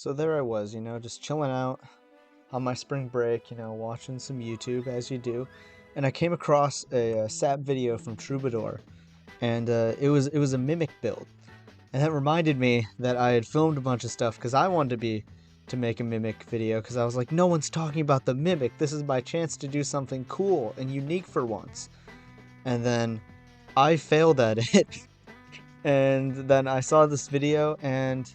So there I was, just chilling out on my spring break, watching some YouTube as you do, and I came across a sap video from Troubadour, and it was a mimic build, and that reminded me that I had filmed a bunch of stuff because I wanted to make a mimic video because I was like, no one's talking about the mimic. This is my chance to do something cool and unique for once, and then I failed at it, and then I saw this video and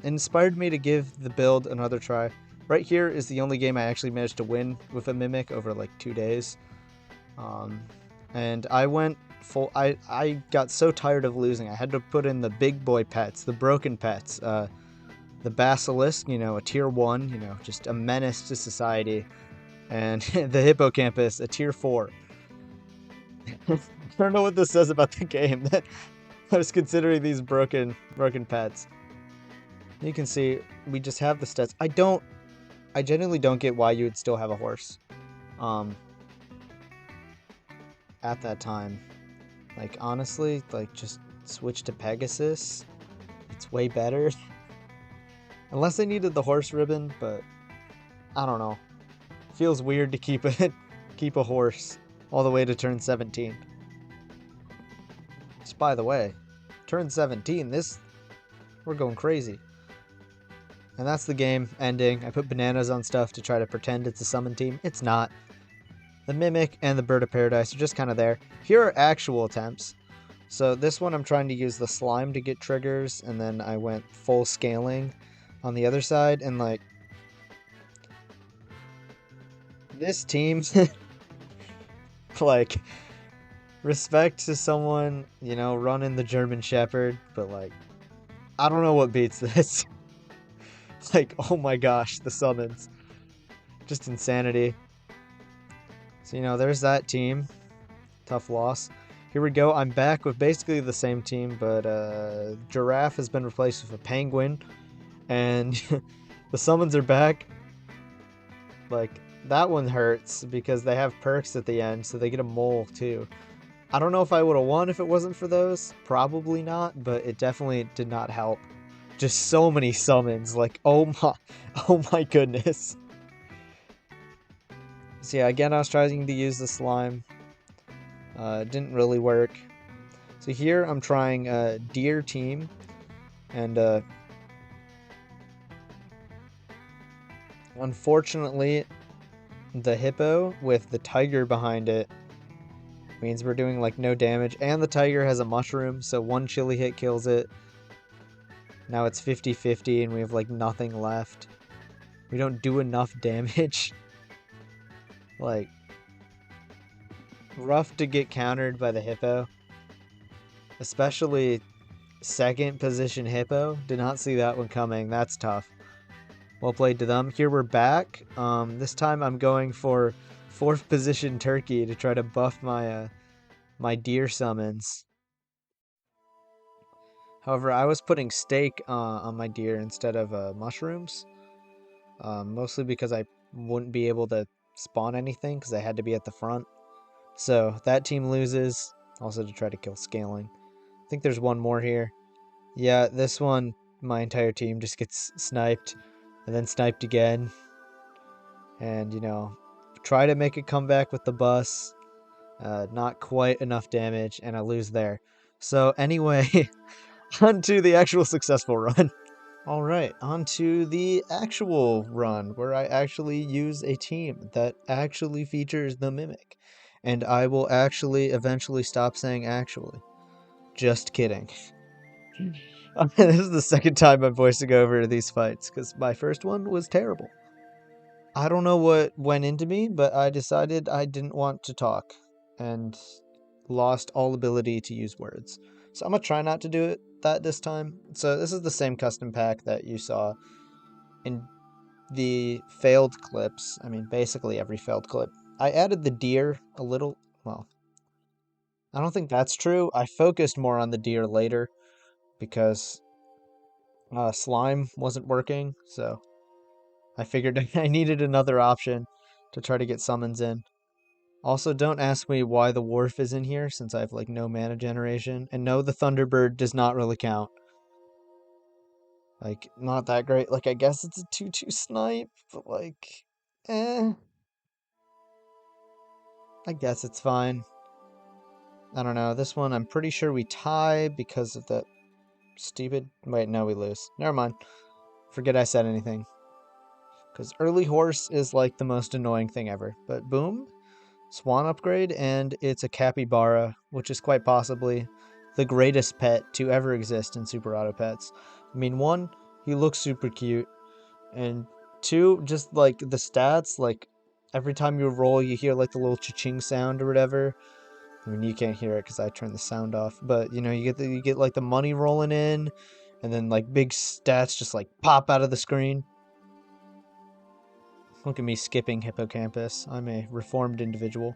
inspired me to give the build another try. Right here is the only game I actually managed to win with a mimic over like 2 days. Um, and I went full. I got so tired of losing. I had to put in the big boy pets, the broken pets, the basilisk, a tier 1, just a menace to society, and the hippocampus, a tier 4. I don't know what this says about the game that I was considering these broken pets. You can see we just have the stats. I genuinely don't get why you would still have a horse. Um, at that time. Like, honestly, like, just switch to Pegasus. It's way better. Unless they needed the horse ribbon, but I don't know. Feels weird to keep a horse all the way to turn 17. Just by the way, turn 17, we're going crazy. And that's the game ending. I put bananas on stuff to try to pretend it's a summon team. It's not. The Mimic and the Bird of Paradise are just kind of there. Here are actual attempts. So this one I'm trying to use the slime to get triggers, and then I went full scaling on the other side, and like this team, like, respect to someone, running the German Shepherd, but like, I don't know what beats this. Like, oh my gosh, the summons. Just insanity. So, there's that team. Tough loss. Here we go. I'm back with basically the same team, but Giraffe has been replaced with a Penguin, and the summons are back. Like, that one hurts because they have perks at the end, so they get a mole too. I don't know if I would have won if it wasn't for those. Probably not, but it definitely did not help. Just so many summons. Like, oh my goodness. So yeah, again, I was trying to use the slime. It didn't really work. So here I'm trying a deer team, and unfortunately, the hippo with the tiger behind it means we're doing like no damage, and the tiger has a mushroom, so one chili hit kills it. Now it's 50-50 and we have like nothing left. We don't do enough damage. Like, rough to get countered by the hippo. Especially second position hippo. Did not see that one coming. That's tough. Well played to them. Here we're back. This time I'm going for 4th position turkey to try to buff my my deer summons. However, I was putting steak on my deer instead of mushrooms. Mostly because I wouldn't be able to spawn anything because I had to be at the front. So that team loses. Also to try to kill scaling. I think there's one more here. Yeah, this one, my entire team just gets sniped and then sniped again. And, try to make a comeback with the bus. Not quite enough damage, and I lose there. So anyway, on to the actual successful run. Alright, on to the actual run, where I actually use a team that actually features the Mimic. And I will actually eventually stop saying actually. Just kidding. This is the second time I'm voicing over these fights, because my first one was terrible. I don't know what went into me, but I decided I didn't want to talk, and lost all ability to use words. So I'm gonna try not to do that this time. So this is the same custom pack that you saw in the failed clips. I mean, basically every failed clip. I added the deer a little. Well, I don't think that's true. I focused more on the deer later because slime wasn't working, so I figured I needed another option to try to get summons in. Also, don't ask me why the wharf is in here, since I have like no mana generation. And no, the Thunderbird does not really count. Like, not that great. Like, I guess it's a 2-2 snipe, but like, eh. I guess it's fine. I don't know. This one, I'm pretty sure we tie because of that stupid... Wait, no, we lose. Never mind. Forget I said anything. Because early horse is like the most annoying thing ever. But boom, swan upgrade, and it's a capybara, which is quite possibly the greatest pet to ever exist in Super Auto Pets. I mean, one, he looks super cute, and two, just like the stats, like every time you roll, you hear like the little cha-ching sound or whatever. I mean, you can't hear it because I turned the sound off, but you know, you get like the money rolling in, and then like big stats just like pop out of the screen. Look at me skipping hippocampus. I'm a reformed individual.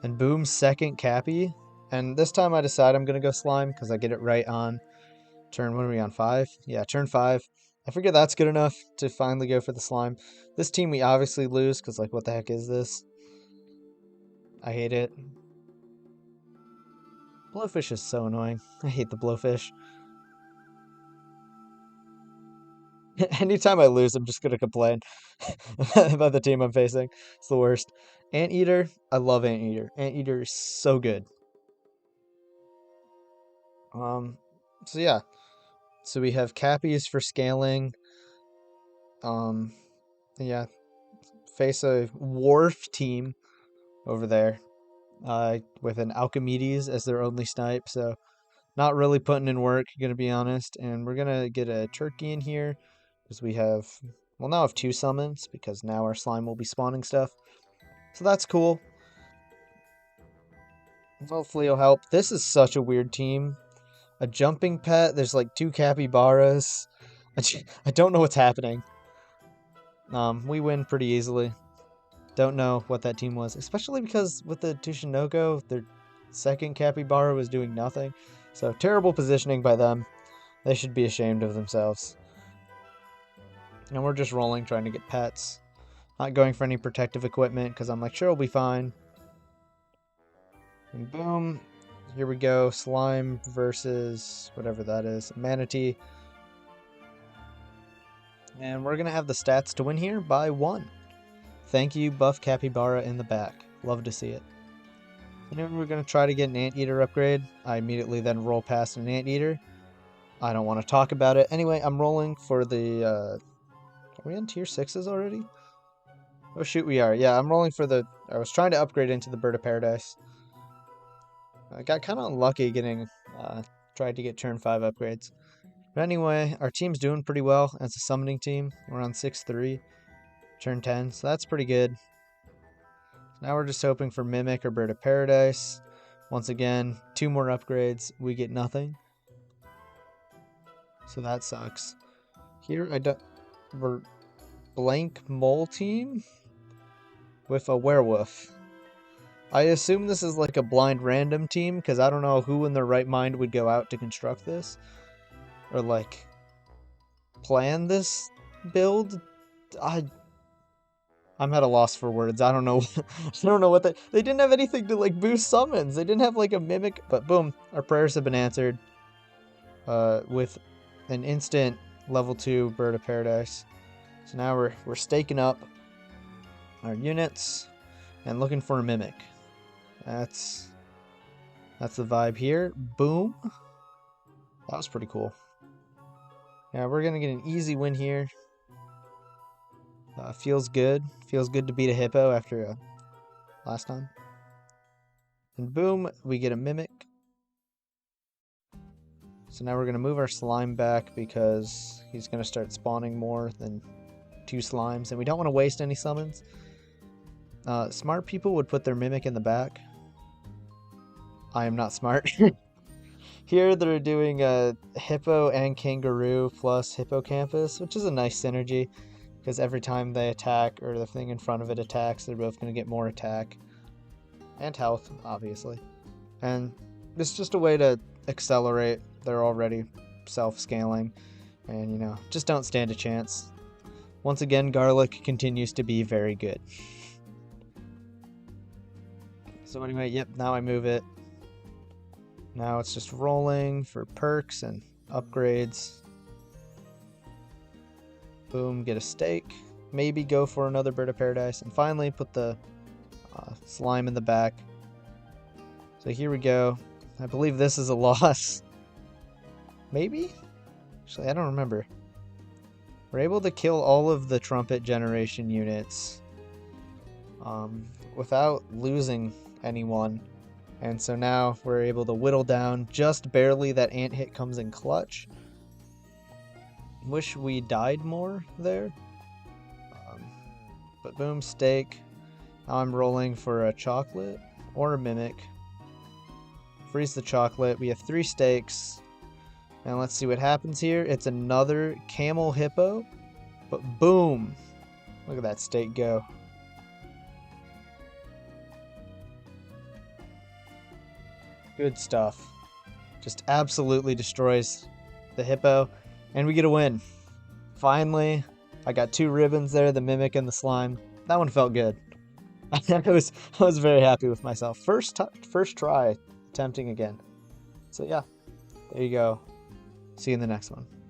And boom, second Cappy. And this time I decide I'm going to go slime because I get it right on turn, what are we on, 5? Yeah, turn 5. I figure that's good enough to finally go for the slime. This team we obviously lose because, like, what the heck is this? I hate it. Blowfish is so annoying. I hate the blowfish. Anytime I lose, I'm just going to complain about the team I'm facing. It's the worst. Anteater, I love Anteater. Anteater is so good. So yeah. So we have Cappies for scaling. Yeah. Face a Wharf team over there. With an Alchimedes as their only snipe, so not really putting in work, gonna be honest. And we're gonna get a turkey in here because we have, well, now I have 2 summons because now our slime will be spawning stuff. So that's cool. Hopefully it'll help. This is such a weird team. A jumping pet. There's like 2 capybaras. I don't know what's happening. We win pretty easily. Don't know what that team was, especially because with the Tushinoko, their second capybara was doing nothing. So terrible positioning by them. They should be ashamed of themselves. And we're just rolling, trying to get pets. Not going for any protective equipment because I'm like, sure, we'll be fine. And boom, here we go. Slime versus whatever that is, manatee. And we're going to have the stats to win here by 1. Thank you, Buff Capybara in the back. Love to see it. And then we're going to try to get an Anteater upgrade. I immediately then roll past an Anteater. I don't want to talk about it. Anyway, I'm rolling for the... Are we on tier 6s already? Oh shoot, we are. Yeah, I'm rolling for the... I was trying to upgrade into the Bird of Paradise. I got kind of unlucky getting... tried to get turn 5 upgrades. But anyway, our team's doing pretty well as a summoning team. We're on 6-3. Turn 10, so that's pretty good. Now we're just hoping for Mimic or Bird of Paradise. Once again, 2 more upgrades. We get nothing. So that sucks. Here, we're blank mole team with a werewolf. I assume this is like a blind random team because I don't know who in their right mind would go out to construct this. Or like plan this build. I'm at a loss for words. I don't know. I don't know what they didn't have anything to like boost summons. They didn't have like a mimic, but boom, our prayers have been answered. With an instant level 2 Bird of Paradise. So now we're staking up our units and looking for a mimic. That's the vibe here. Boom. That was pretty cool. Yeah, we're gonna get an easy win here. Feels good. Feels good to beat a hippo after last time. And boom, we get a mimic. So now we're gonna move our slime back because he's gonna start spawning more than 2 slimes, and we don't want to waste any summons. Smart people would put their mimic in the back. I am not smart. Here they're doing a hippo and kangaroo plus hippocampus, which is a nice synergy because every time they attack or the thing in front of it attacks, they're both going to get more attack and health, obviously. And it's just a way to accelerate. They're already self-scaling and, you know, just don't stand a chance. Once again, garlic continues to be very good. So anyway, yep, now I move it. Now it's just rolling for perks and upgrades. Boom, get a steak. Maybe go for another bird of paradise. And finally put the slime in the back. So here we go. I believe this is a loss. Maybe? Actually, I don't remember. We're able to kill all of the trumpet generation units without losing anyone. And so now we're able to whittle down just barely. That ant hit comes in clutch. Wish we died more there. But boom, steak. Now I'm rolling for a chocolate or a mimic. Freeze the chocolate. We have 3 steaks. And let's see what happens here. It's another camel hippo. But boom. Look at that steak go. Good stuff. Just absolutely destroys the hippo. And we get a win. Finally, I got 2 ribbons there, the mimic and the slime. That one felt good. I was very happy with myself. First try attempting again. So yeah, there you go. See you in the next one.